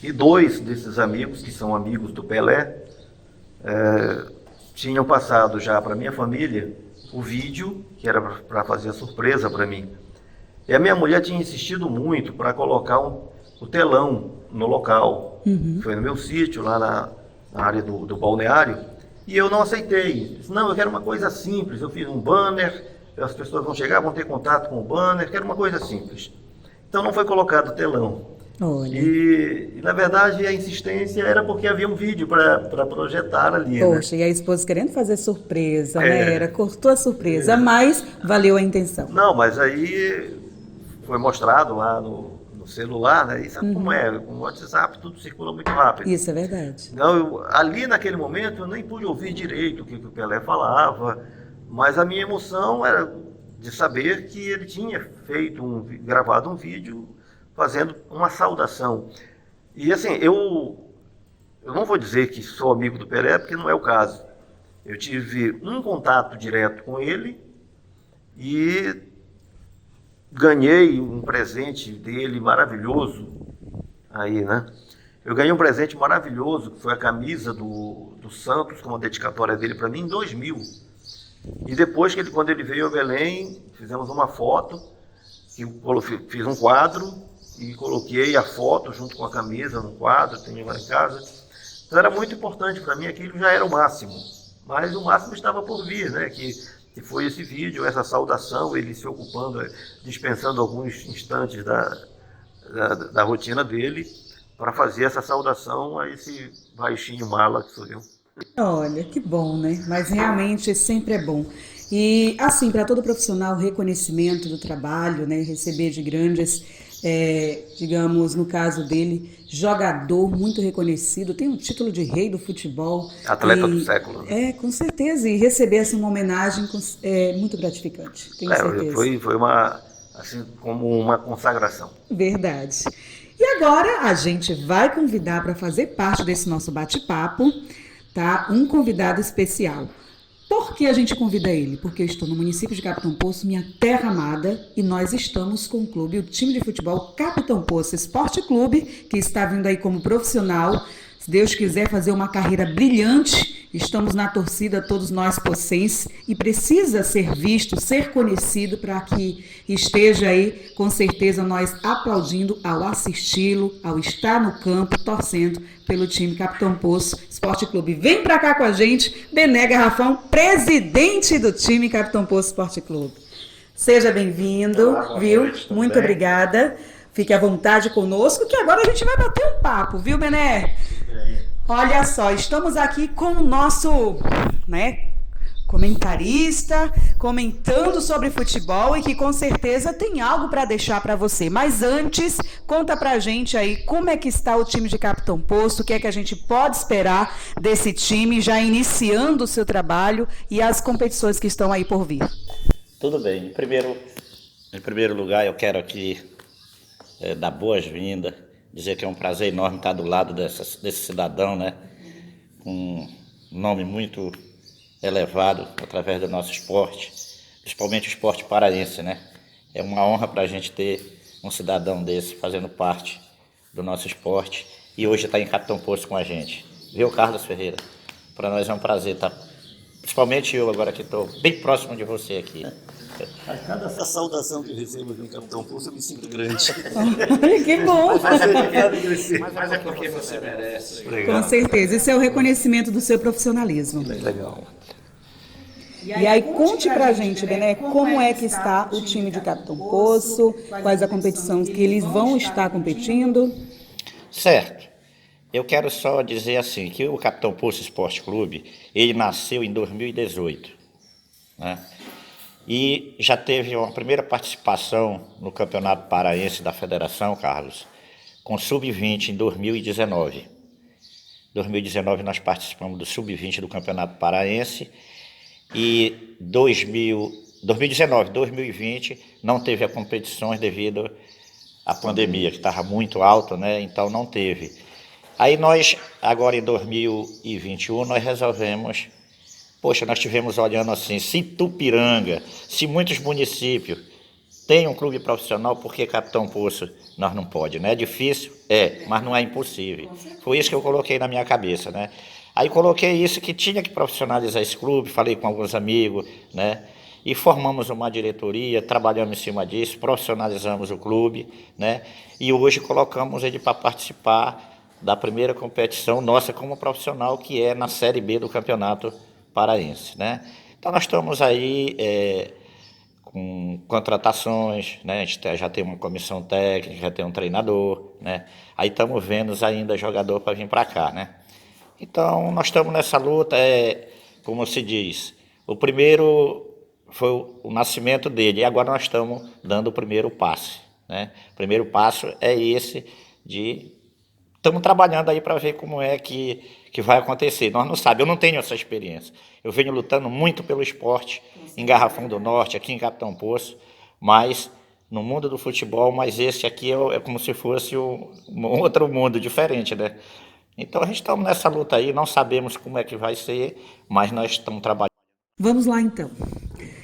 e 2 desses amigos, que são amigos do Pelé, tinham passado já para minha família o vídeo, que era para fazer a surpresa para mim. E a minha mulher tinha insistido muito para colocar o telão no local. Foi no meu sítio, lá na área do balneário, e eu não aceitei. Disse, não, eu quero uma coisa simples. Eu fiz um banner, as pessoas vão chegar, vão ter contato com o banner, quero uma coisa simples. Então não foi colocado o telão. Olha. E na verdade a insistência era porque havia um vídeo para projetar ali. Poxa, né? E a esposa querendo fazer surpresa, né? Cortou a surpresa, mas valeu a intenção. Não, mas aí foi mostrado lá no celular, né? E sabe como é? Com o WhatsApp tudo circula muito rápido. Isso é verdade. Então, ali naquele momento eu nem pude ouvir direito o que o Pelé falava, mas a minha emoção era de saber que ele tinha gravado um vídeo fazendo uma saudação. E assim, eu não vou dizer que sou amigo do Pelé, porque não é o caso. Eu tive um contato direto com ele e ganhei um presente dele maravilhoso aí, né? Eu ganhei um presente maravilhoso, que foi a camisa do Santos, com uma dedicatória dele para mim em 2000. E depois, quando ele veio a Belém, fizemos uma foto, fiz um quadro e coloquei a foto junto com a camisa no quadro, tenho lá em casa. Então era muito importante para mim, aquilo já era o máximo. Mas o máximo estava por vir, né? Que foi esse vídeo, essa saudação, ele se ocupando, dispensando alguns instantes da rotina dele para fazer essa saudação a esse baixinho mala que sou eu. Olha, que bom, né? Mas realmente sempre é bom. E, assim, para todo profissional, reconhecimento do trabalho, né? Receber de grandes digamos, no caso dele, jogador muito reconhecido, tem um título de rei do futebol. Atleta do século. Com certeza, e receber assim, uma homenagem é muito gratificante, tenho certeza. Foi assim, como uma consagração. Verdade. E agora a gente vai convidar para fazer parte desse nosso bate-papo, tá? Um convidado especial. Por que a gente convida ele? Porque eu estou no município de Capitão Poço, minha terra amada, e nós estamos com o clube, o time de futebol Capitão Poço Esporte Clube, que está vindo aí como profissional. Se Deus quiser fazer uma carreira brilhante, estamos na torcida, todos nós pocenses, e precisa ser visto, ser conhecido, para que esteja aí, com certeza, nós aplaudindo ao assisti-lo, ao estar no campo, torcendo pelo time Capitão Poço Esporte Clube. Vem para cá com a gente, Bené Garrafão, presidente do time Capitão Poço Esporte Clube. Seja bem-vindo, viu? Muito obrigada. Fique à vontade conosco, que agora a gente vai bater um papo, viu, Bené? Olha só, estamos aqui com o nosso, comentarista, comentando sobre futebol e que com certeza tem algo para deixar para você. Mas antes, conta pra gente aí como é que está o time de Capitão Poço, o que é que a gente pode esperar desse time já iniciando o seu trabalho e as competições que estão aí por vir. Tudo bem. Em primeiro lugar, eu quero aqui dar boas-vindas, dizer que é um prazer enorme estar do lado desse cidadão, com um nome muito elevado através do nosso esporte, principalmente o esporte paraense, É uma honra para a gente ter um cidadão desse fazendo parte do nosso esporte e hoje está em Capitão Poço com a gente. Viu, Carlos Ferreira? Para nós é um prazer estar, principalmente eu agora que estou bem próximo de você aqui. A cada saudação que eu recebo no Capitão Poço, eu me sinto grande. Olha, que bom! Mas é porque você merece. Com certeza, esse é o reconhecimento do seu profissionalismo. Legal. E aí, conte pra gente, Bené, como é que está o time de Capitão Poço, quais as competições que eles vão estar competindo. Certo. Eu quero só dizer assim, que o Capitão Poço Esporte Clube, ele nasceu em 2018, E já teve uma primeira participação no Campeonato Paraense da Federação, Carlos, com Sub-20 em 2019. Em 2019 nós participamos do Sub-20 do Campeonato Paraense e 2019, 2020 não teve a competições devido à pandemia, que estava muito alta, Então não teve. Aí nós, agora em 2021, nós resolvemos... Poxa, nós estivemos olhando assim, se Tupiranga, se muitos municípios têm um clube profissional, por que Capitão Poço nós não pode, É difícil? Mas não é impossível. Foi isso que eu coloquei na minha cabeça, Aí coloquei isso, que tinha que profissionalizar esse clube, falei com alguns amigos, E formamos uma diretoria, trabalhamos em cima disso, profissionalizamos o clube, E hoje colocamos ele para participar da primeira competição nossa como profissional, que é na Série B do Campeonato Paraense, Então nós estamos aí com contratações, A gente já tem uma comissão técnica, já tem um treinador, Aí estamos vendo ainda jogador para vir para cá, Então nós estamos nessa luta, como se diz, o primeiro foi o nascimento dele e agora nós estamos dando o primeiro passo, O primeiro passo é esse estamos trabalhando aí para ver como é que vai acontecer. Nós não sabemos, eu não tenho essa experiência. Eu venho lutando muito pelo esporte em Garrafão do Norte, aqui em Capitão Poço, mas no mundo do futebol, mas esse aqui é como se fosse um outro mundo diferente, Então a gente estamos nessa luta aí, não sabemos como é que vai ser, mas nós estamos trabalhando. Vamos lá então.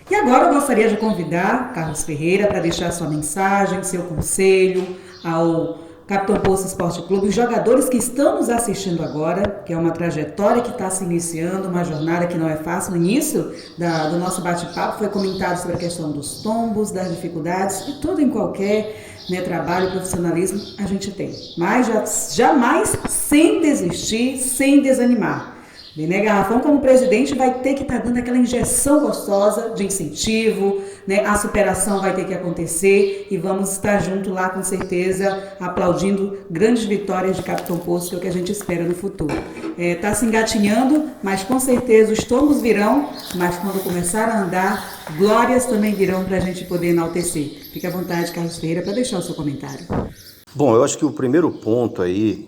E agora eu gostaria de convidar Carlos Ferreira para deixar sua mensagem, seu conselho ao Capitão Poço Esporte Clube, os jogadores que estão nos assistindo agora, que é uma trajetória que está se iniciando, uma jornada que não é fácil. No início do nosso bate-papo foi comentado sobre a questão dos tombos, das dificuldades, e tudo em qualquer trabalho, profissionalismo a gente tem. Mas jamais sem desistir, sem desanimar. Bené Garrafão, como presidente, vai ter que estar dando aquela injeção gostosa de incentivo, né? A superação vai ter que acontecer e vamos estar junto lá, com certeza, aplaudindo grandes vitórias de Capitão Poço, que é o que a gente espera no futuro. Está se engatinhando, mas com certeza os tombos virão, mas quando começar a andar, glórias também virão para a gente poder enaltecer. Fique à vontade, Carlos Ferreira, para deixar o seu comentário. Bom, eu acho que o primeiro ponto aí,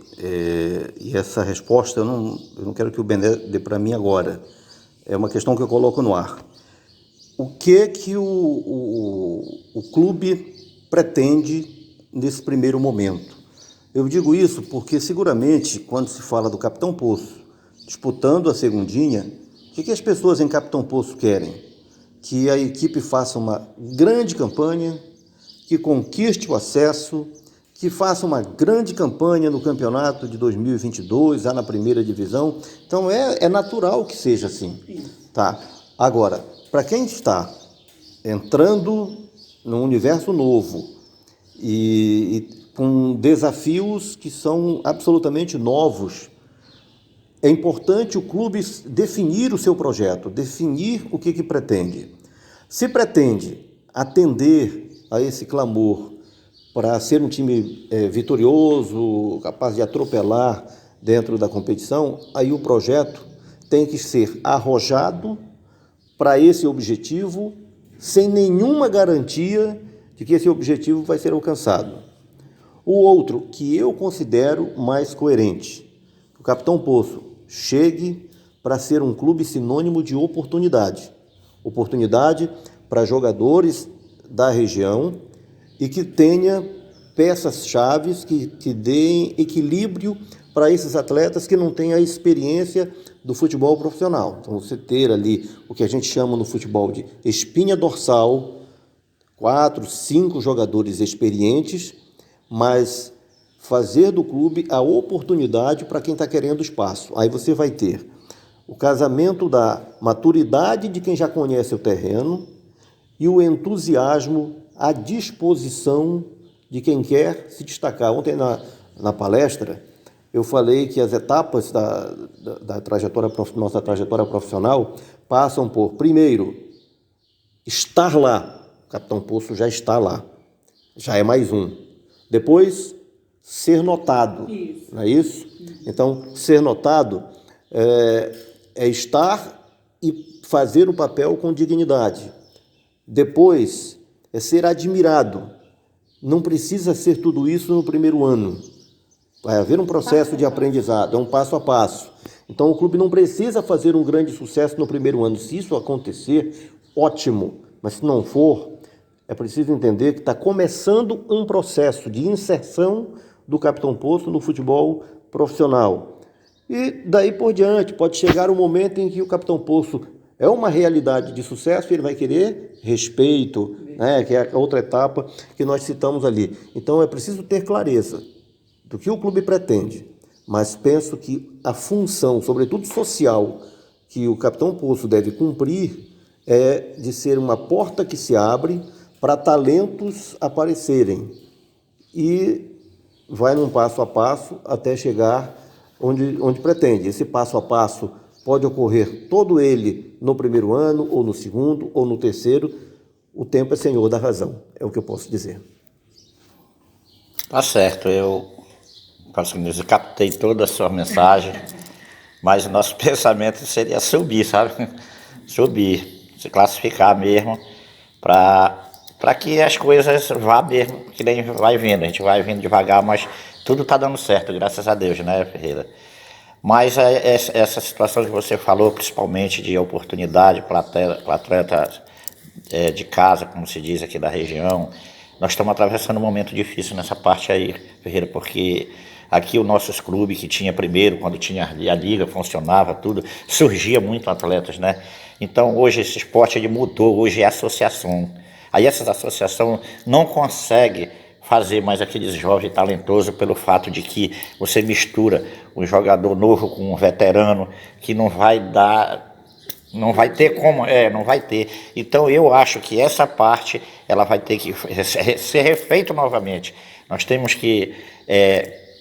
e essa resposta eu não quero que o Bené dê para mim agora, é uma questão que eu coloco no ar. O que o clube pretende nesse primeiro momento? Eu digo isso porque seguramente quando se fala do Capitão Poço disputando a segundinha, o que as pessoas em Capitão Poço querem? Que a equipe faça uma grande campanha, que conquiste o acesso, que faça uma grande campanha no campeonato de 2022, já na primeira divisão. Então é natural que seja assim. Tá? Agora, para quem está entrando num universo novo e com desafios que são absolutamente novos, é importante o clube definir o seu projeto, definir o que pretende. Se pretende atender a esse clamor para ser um time vitorioso, capaz de atropelar dentro da competição, aí o projeto tem que ser arrojado para esse objetivo, sem nenhuma garantia de que esse objetivo vai ser alcançado. O outro, que eu considero mais coerente, o Capitão Poço chegue para ser um clube sinônimo de oportunidade. Oportunidade para jogadores da região e que tenha peças-chave que deem equilíbrio para esses atletas que não têm a experiência do futebol profissional. Então, você ter ali o que a gente chama no futebol de espinha dorsal, 4, 5 jogadores experientes, mas fazer do clube a oportunidade para quem está querendo espaço. Aí você vai ter o casamento da maturidade de quem já conhece o terreno e o entusiasmo, a disposição de quem quer se destacar. Ontem na palestra eu falei que as etapas da nossa trajetória profissional passam por, primeiro, estar lá. O Capitão Poço já está lá, já é mais um. Depois, ser notado, não é isso? Então, ser notado é estar e fazer o papel com dignidade. Depois, é ser admirado. Não precisa ser tudo isso no primeiro ano. Vai haver um processo de aprendizado, é um passo a passo. Então, o clube não precisa fazer um grande sucesso no primeiro ano. Se isso acontecer, ótimo. Mas se não for, é preciso entender que está começando um processo de inserção do Capitão Poço no futebol profissional. E daí por diante, pode chegar um momento em que o Capitão Poço é uma realidade de sucesso e ele vai querer respeito, né, que é a outra etapa que nós citamos ali. Então é preciso ter clareza do que o clube pretende, mas penso que a função, sobretudo social, que o Capitão Poço deve cumprir é de ser uma porta que se abre para talentos aparecerem e vai num passo a passo até chegar onde pretende. Esse passo a passo pode ocorrer todo ele no primeiro ano, ou no segundo, ou no terceiro. O tempo é senhor da razão, é o que eu posso dizer. Tá certo, eu captei toda a sua mensagem, mas o nosso pensamento seria subir, sabe? Subir, se classificar mesmo, para que as coisas vá mesmo, que nem vai vindo. A gente vai vindo devagar, mas tudo está dando certo, graças a Deus, né, Ferreira? Mas essa situação que você falou, principalmente de oportunidade para atletas de casa, como se diz aqui da região, nós estamos atravessando um momento difícil nessa parte aí, Ferreira, porque aqui os nossos clubes que tinha primeiro, quando tinha a liga, funcionava tudo, surgia muito atletas, né? Então hoje esse esporte ele mudou, hoje é associação. Aí essa associação não consegue fazer mais aqueles jovens talentosos pelo fato de que você mistura um jogador novo com um veterano que não vai ter como, não vai ter. Então eu acho que essa parte ela vai ter que ser refeita novamente. Nós temos que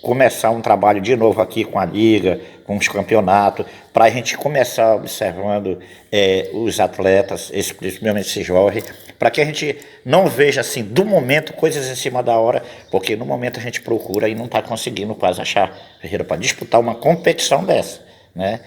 começar um trabalho de novo aqui com a Liga, com os campeonatos, para a gente começar observando os atletas, principalmente esse jovem, para que a gente não veja assim, do momento, coisas em cima da hora, porque no momento a gente procura e não está conseguindo quase achar, Ferreira, para disputar uma competição dessa, né?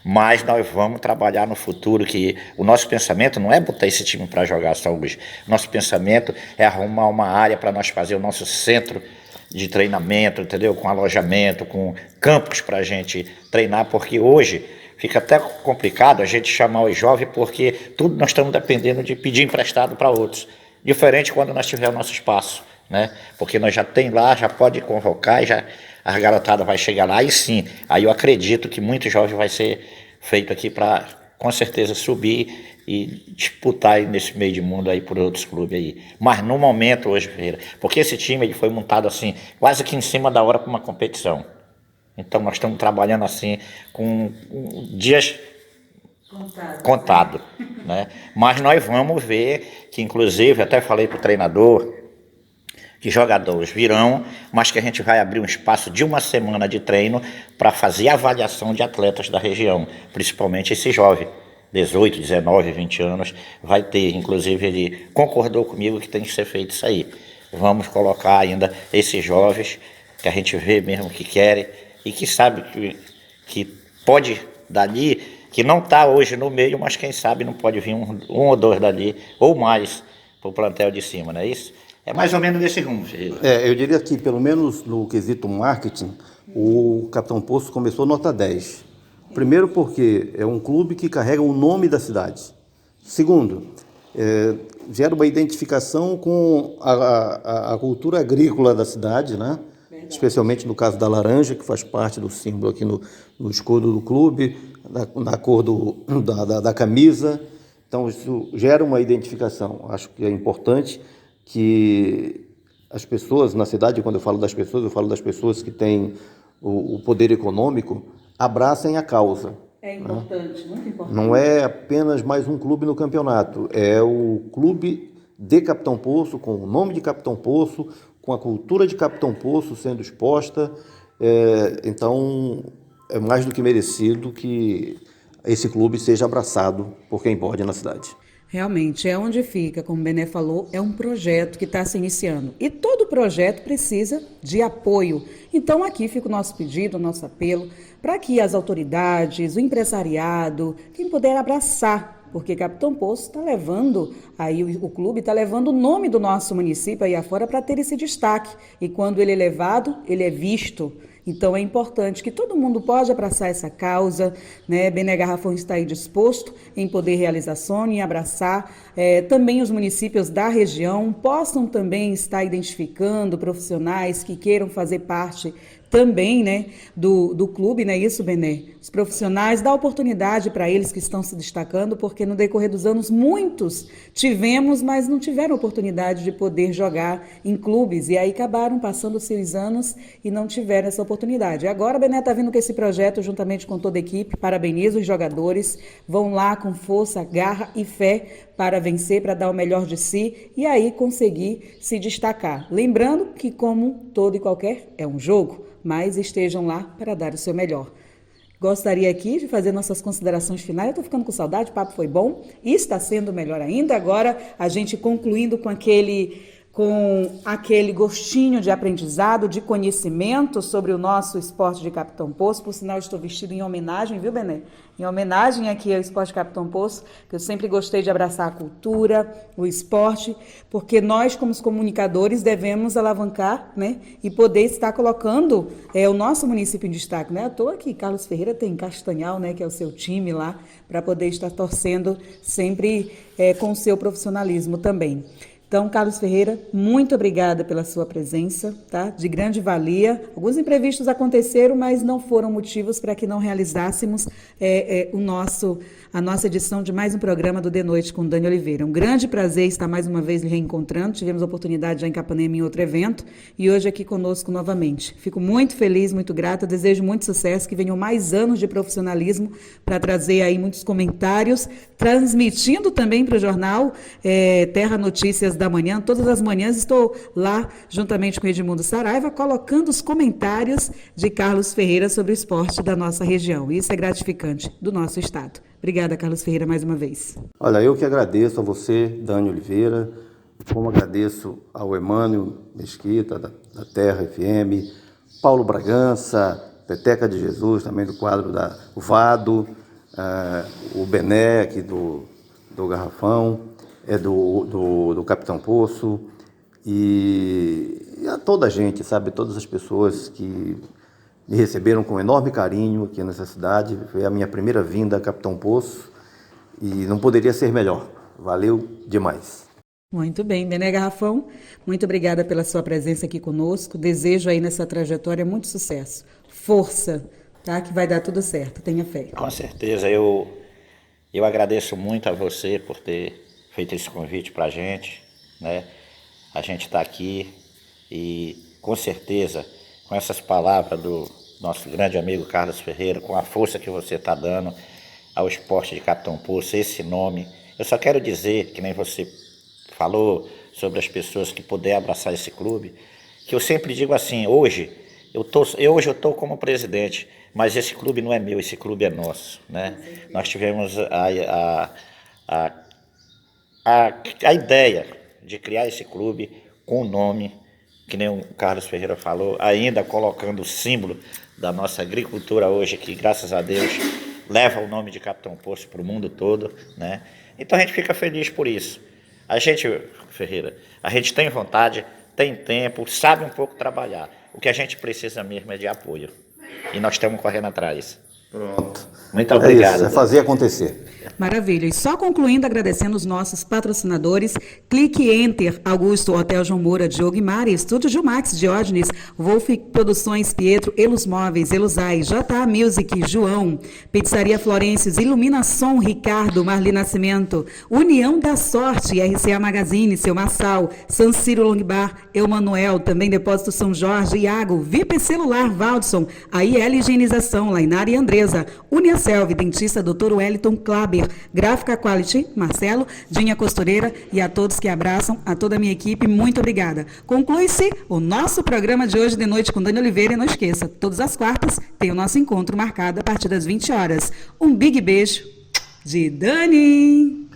Mas nós vamos trabalhar no futuro, que o nosso pensamento não é botar esse time para jogar só hoje. Nosso pensamento é arrumar uma área para nós fazer o nosso centro de treinamento, entendeu? Com alojamento, com campos para a gente treinar, porque hoje fica até complicado a gente chamar os jovens, porque tudo nós estamos dependendo de pedir emprestado para outros. Diferente quando nós tivermos o nosso espaço, né? Porque nós já tem lá, já pode convocar, já a garotada vai chegar lá, e sim, aí eu acredito que muitos jovens vai ser feito aqui para, com certeza, subir e disputar aí nesse meio de mundo aí por outros clubes aí. Mas no momento hoje, Ferreira, porque esse time ele foi montado assim, quase que em cima da hora para uma competição. Então nós estamos trabalhando assim, com dias contados, né? Mas nós vamos ver que, inclusive, até falei para o treinador, que jogadores virão, mas que a gente vai abrir um espaço de uma semana de treino para fazer avaliação de atletas da região, principalmente esse jovem, 18, 19, 20 anos, vai ter, inclusive ele concordou comigo que tem que ser feito isso aí. Vamos colocar ainda esses jovens que a gente vê mesmo que querem e que sabe que pode dali, que não está hoje no meio, mas quem sabe não pode vir um ou dois dali, ou mais, para o plantel de cima, não é isso? É mais ou menos desse rumo, Ferreira. Eu diria que, pelo menos no quesito marketing, o Capitão Poço começou nota 10. Primeiro porque é um clube que carrega o nome da cidade. Segundo, gera uma identificação com a cultura agrícola da cidade, né? Especialmente no caso da laranja, que faz parte do símbolo aqui no escudo do clube, na cor da camisa. Então, isso gera uma identificação. Acho que é importante que as pessoas na cidade, quando eu falo das pessoas que têm o poder econômico, abracem a causa. É importante, né? Muito importante. Não é apenas mais um clube no campeonato, é o clube de Capitão Poço, com o nome de Capitão Poço, com a cultura de Capitão Poço sendo exposta. Então, é mais do que merecido que esse clube seja abraçado por quem pode na cidade. Realmente, é onde fica, como o Bené falou, é um projeto que está se iniciando. E todo projeto precisa de apoio. Então, aqui fica o nosso pedido, o nosso apelo, para que as autoridades, o empresariado, quem puder abraçar, porque Capitão Poço está levando, aí o clube está levando o nome do nosso município aí afora para ter esse destaque. E quando ele é levado, ele é visto. Então é importante que todo mundo pode abraçar essa causa, né? Bené Garrafão está aí disposto em poder realizar sonho e abraçar. Também os municípios da região possam também estar identificando profissionais que queiram fazer parte também, né, do clube, não é isso, Bené? Os profissionais, dá oportunidade para eles que estão se destacando, porque no decorrer dos anos muitos tivemos, mas não tiveram oportunidade de poder jogar em clubes, e aí acabaram passando seus anos e não tiveram essa oportunidade. Agora, Bené está vindo com esse projeto juntamente com toda a equipe, parabenizo os jogadores, vão lá com força, garra e fé para vencer, para dar o melhor de si e aí conseguir se destacar. Lembrando que, como todo e qualquer, é um jogo, mas estejam lá para dar o seu melhor. Gostaria aqui de fazer nossas considerações finais. Eu estou ficando com saudade, o papo foi bom e está sendo melhor ainda. Agora, a gente concluindo com aquele gostinho de aprendizado, de conhecimento sobre o nosso esporte de Capitão Poço. Por sinal, estou vestido em homenagem, viu, Bené? Em homenagem aqui ao esporte de Capitão Poço, que eu sempre gostei de abraçar a cultura, o esporte, porque nós, como os comunicadores, devemos alavancar, né, e poder estar colocando o nosso município em destaque. Não é à toa que Carlos Ferreira tem Castanhal, né, que é o seu time lá, para poder estar torcendo sempre com o seu profissionalismo também. Então, Carlos Ferreira, muito obrigada pela sua presença, tá? De grande valia. Alguns imprevistos aconteceram, mas não foram motivos para que não realizássemos a nossa edição de mais um programa do De Noite com Dani Oliveira. Um grande prazer estar mais uma vez lhe reencontrando. Tivemos a oportunidade já em Capanema em outro evento e hoje aqui conosco novamente. Fico muito feliz, muito grata, desejo muito sucesso, que venham mais anos de profissionalismo para trazer aí muitos comentários, transmitindo também para o jornal Terra Notícias da manhã. Todas as manhãs estou lá, juntamente com Edmundo Saraiva, colocando os comentários de Carlos Ferreira sobre o esporte da nossa região. Isso é gratificante, do nosso estado. Obrigada, Carlos Ferreira, mais uma vez. Olha, eu que agradeço a você, Dani Oliveira, como agradeço ao Emânio Mesquita, da Terra FM, Paulo Bragança, Peteca de Jesus, também do quadro da Vado, o Bené, aqui do Garrafão, do Capitão Poço, e a toda a gente, sabe, todas as pessoas que me receberam com enorme carinho aqui nessa cidade. Foi a minha primeira vinda a Capitão Poço e não poderia ser melhor. Valeu demais. Muito bem, Bené Garrafão, muito obrigada pela sua presença aqui conosco. Desejo aí nessa trajetória muito sucesso. Força, tá? Que vai dar tudo certo, tenha fé. Com certeza, eu agradeço muito a você por ter feito esse convite para a gente, né? A gente está aqui e, com certeza, com essas palavras do nosso grande amigo Carlos Ferreira, com a força que você está dando ao esporte de Capitão Poço, esse nome. Eu só quero dizer, que nem você falou sobre as pessoas que puderem abraçar esse clube, que eu sempre digo assim, hoje eu estou como presidente, mas esse clube não é meu, esse clube é nosso, né? Nós tivemos a ideia de criar esse clube com o nome, que nem o Carlos Ferreira falou, ainda colocando o símbolo da nossa agricultura hoje, que graças a Deus leva o nome de Capitão Poço para o mundo todo, né? Então a gente fica feliz por isso. A gente, Ferreira, a gente tem vontade, tem tempo, sabe um pouco trabalhar. O que a gente precisa mesmo é de apoio. E nós estamos correndo atrás. Pronto. Muito obrigado. É isso, é fazer acontecer. Maravilha. E só concluindo, agradecendo os nossos patrocinadores, Clique Enter, Augusto, Hotel João Moura, Diogo e Mari, Estúdio Gilmax, Diógenes, Wolf Produções, Pietro, Elos Móveis, Elusai, JA Music, João, Pizzaria Florencios, Iluminação, Ricardo, Marli Nascimento, União da Sorte, RCA Magazine, Seu Massal, San Ciro Long Bar, Emanuel, também Depósito São Jorge, Iago, VIP Celular, Valdson, a IL Higienização, Lainara e Andresa, Uniaselv, Dentista Dr. Wellington Klaber, Gráfica Quality, Marcelo, Dinha Costureira e a todos que abraçam, a toda a minha equipe, muito obrigada. Conclui-se o nosso programa de hoje de noite com Dani Oliveira e não esqueça, todas as quartas tem o nosso encontro marcado a partir das 20 horas. Um big beijo de Dani!